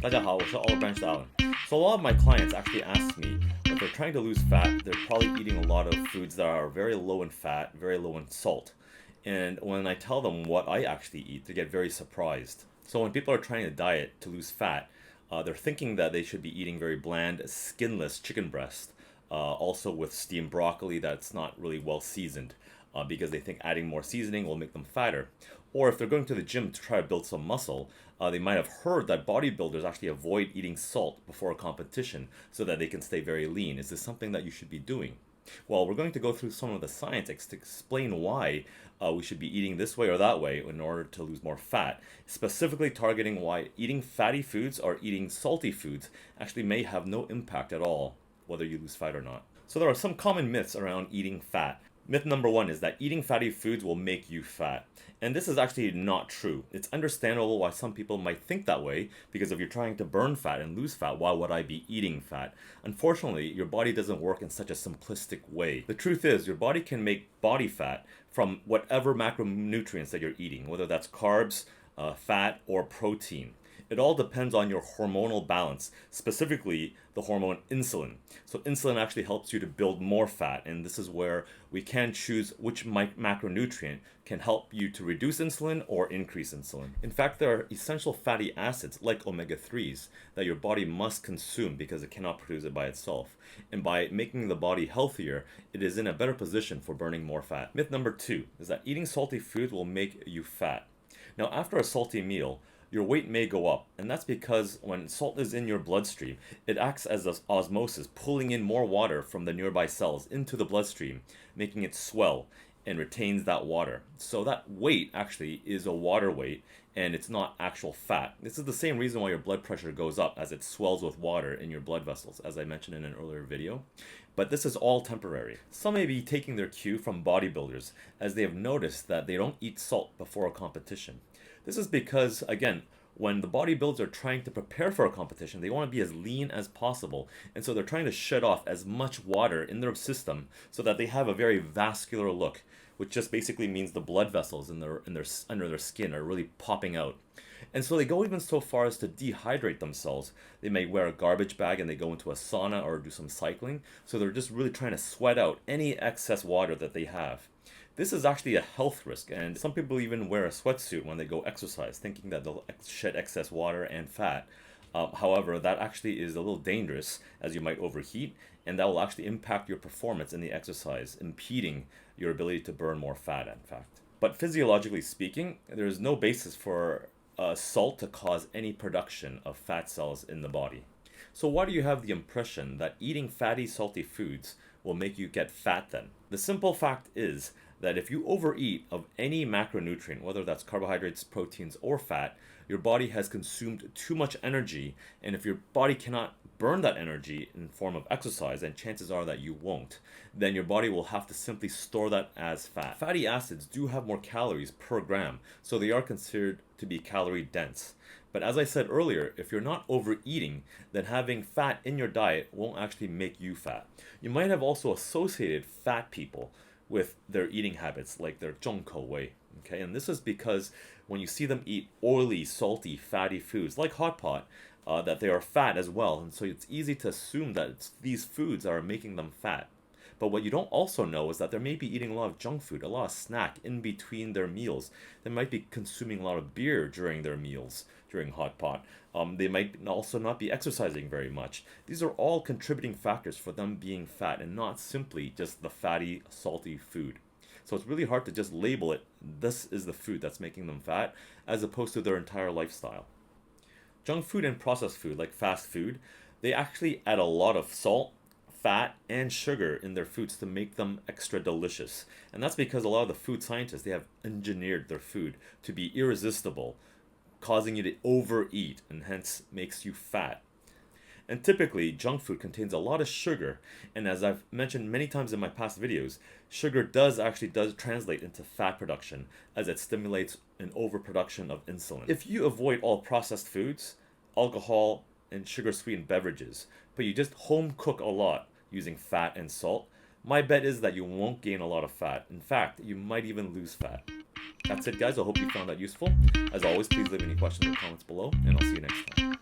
大家好，我是 Olive Branch Allen. So a lot of my clients actually ask me if they're trying to lose fat, they're probably eating a lot of foods that are very low in fat, very low in salt. And when I tell them what I actually eat, they get very surprised. So when people are trying to diet to lose fat, they're thinking that they should be eating very bland, skinless chicken breast, also with steamed broccoli that's not really well seasoned, because they think adding more seasoning will make them fatter. Or if they're going to the gym to try to build some muscle, they might have heard that bodybuilders actually avoid eating salt before a competition so that they can stay very lean. Is this something that you should be doing? Well, we're going to go through some of the science to explain why we should be eating this way or that way in order to lose more fat, specifically targeting why eating fatty foods or eating salty foods actually may have no impact at all, whether you lose fat or not. So there are some common myths around eating fat. Myth number one is that eating fatty foods will make you fat. And this is actually not true. It's understandable why some people might think that way, because if you're trying to burn fat and lose fat, why would I be eating fat? Unfortunately, your body doesn't work in such a simplistic way. The truth is, your body can make body fat from whatever macronutrients that you're eating, whether that's carbs, fat, or protein. It all depends on your hormonal balance, specifically the hormone insulin. So insulin actually helps you to build more fat, and this is where we can choose which macronutrient can help you to reduce insulin or increase insulin. In fact, there are essential fatty acids like omega-3s that your body must consume because it cannot produce it by itself. And by making the body healthier, it is in a better position for burning more fat. Myth number two is that eating salty food will make you fat. Now, after a salty meal, your weight may go up, and that's because when salt is in your bloodstream, it acts as osmosis, pulling in more water from the nearby cells into the bloodstream, making it swell and retains that water. So that weight actually is a water weight, and it's not actual fat. This is the same reason why your blood pressure goes up, as it swells with water in your blood vessels, as I mentioned in an earlier video. But this is all temporary. Some may be taking their cue from bodybuilders, as they have noticed that they don't eat salt before a competition. This is because, again, when the bodybuilders are trying to prepare for a competition, they want to be as lean as possible. And so they're trying to shed off as much water in their system so that they have a very vascular look, which just basically means the blood vessels under their skin are really popping out. And so they go even so far as to dehydrate themselves. They may wear a garbage bag and they go into a sauna or do some cycling. So they're just really trying to sweat out any excess water that they have. This is actually a health risk, and some people even wear a sweatsuit when they go exercise, thinking that they'll shed excess water and fat. However, that actually is a little dangerous, as you might overheat, and that will actually impact your performance in the exercise, impeding your ability to burn more fat, in fact. But physiologically speaking, there is no basis for salt to cause any production of fat cells in the body. So why do you have the impression that eating fatty, salty foods will make you get fat then? The simple fact is that if you overeat of any macronutrient, whether that's carbohydrates, proteins, or fat, your body has consumed too much energy, and if your body cannot burn that energy in form of exercise, and chances are that you won't, then your body will have to simply store that as fat. Fatty acids do have more calories per gram, so they are considered to be calorie dense. But as I said earlier, if you're not overeating, then having fat in your diet won't actually make you fat. You might have also associated fat people with their eating habits, like their 重口味, okay? And this is because when you see them eat oily, salty, fatty foods, like hot pot, that they are fat as well. And so it's easy to assume that it's these foods are making them fat. But what you don't also know is that they may be eating a lot of junk food, a lot of snack in between their meals. They might be consuming a lot of beer during their meals, during hot pot. They might also not be exercising very much. These are all contributing factors for them being fat, and not simply just the fatty, salty food. So it's really hard to just label it, this is the food that's making them fat, as opposed to their entire lifestyle. Junk food and processed food, like fast food, they actually add a lot of salt, fat, and sugar in their foods to make them extra delicious. And that's because a lot of the food scientists, they have engineered their food to be irresistible, causing you to overeat, and hence makes you fat. And typically, junk food contains a lot of sugar, and as I've mentioned many times in my past videos, sugar does translate into fat production, as it stimulates an overproduction of insulin. If you avoid all processed foods, alcohol, and sugar-sweetened beverages, but you just home cook a lot using fat and salt, my bet is that you won't gain a lot of fat. In fact, you might even lose fat. That's it, guys. I hope you found that useful. As always, please leave any questions or comments below, and I'll see you next time.